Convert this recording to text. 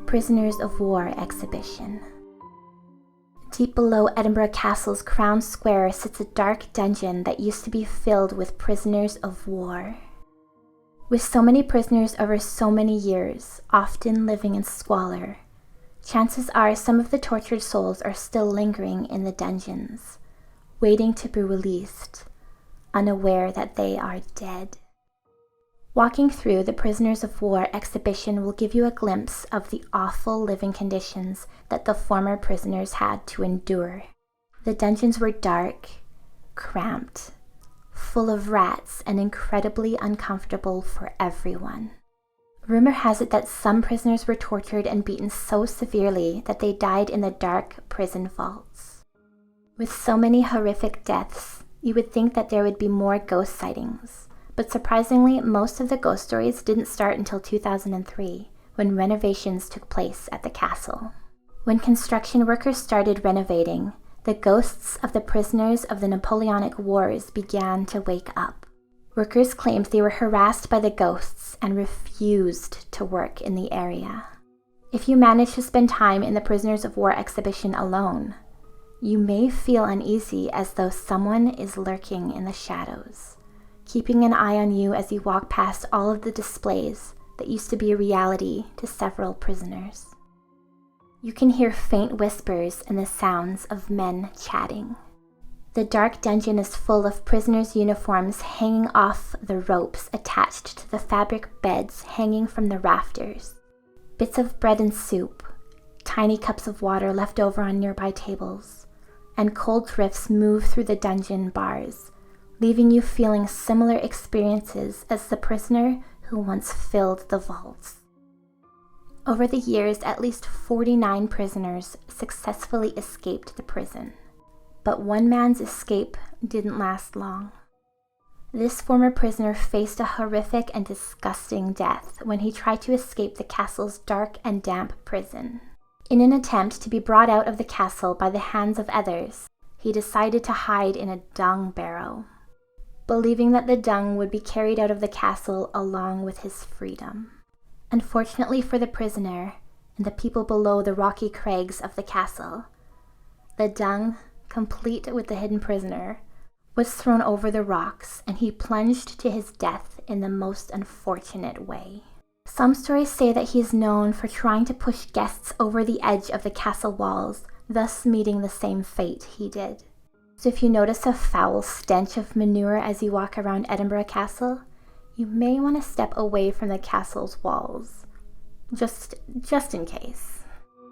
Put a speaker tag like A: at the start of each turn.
A: Prisoners of War exhibition. Deep below Edinburgh Castle's Crown Square sits a dark dungeon that used to be filled with prisoners of war. With so many prisoners over so many years, often living in squalor, chances are some of the tortured souls are still lingering in the dungeons, waiting to be released, unaware that they are dead. Walking through the Prisoners of War exhibition will give you a glimpse of the awful living conditions that the former prisoners had to endure. The dungeons were dark, cramped, full of rats, and incredibly uncomfortable for everyone. Rumor has it that some prisoners were tortured and beaten so severely that they died in the dark prison vaults. With so many horrific deaths, you would think that there would be more ghost sightings. But surprisingly, most of the ghost stories didn't start until 2003, when renovations took place at the castle. When construction workers started renovating, the ghosts of the prisoners of the Napoleonic Wars began to wake up. Workers claimed they were harassed by the ghosts and refused to work in the area. If you manage to spend time in the Prisoners of War exhibition alone, you may feel uneasy as though someone is lurking in the shadows, keeping an eye on you as you walk past all of the displays that used to be a reality to several prisoners. You can hear faint whispers and the sounds of men chatting. The dark dungeon is full of prisoners' uniforms hanging off the ropes attached to the fabric beds hanging from the rafters. Bits of bread and soup, tiny cups of water left over on nearby tables, and cold drifts move through the dungeon bars, leaving you feeling similar experiences as the prisoner who once filled the vaults. Over the years, at least 49 prisoners successfully escaped the prison. But one man's escape didn't last long. This former prisoner faced a horrific and disgusting death when he tried to escape the castle's dark and damp prison. In an attempt to be brought out of the castle by the hands of others, he decided to hide in a dung barrow, believing that the dung would be carried out of the castle along with his freedom. Unfortunately for the prisoner and the people below the rocky crags of the castle, the dung, complete with the hidden prisoner, was thrown over the rocks, and he plunged to his death in the most unfortunate way. Some stories say that he is known for trying to push guests over the edge of the castle walls, thus meeting the same fate he did. So if you notice a foul stench of manure as you walk around Edinburgh Castle, you may want to step away from the castle's walls, just in case.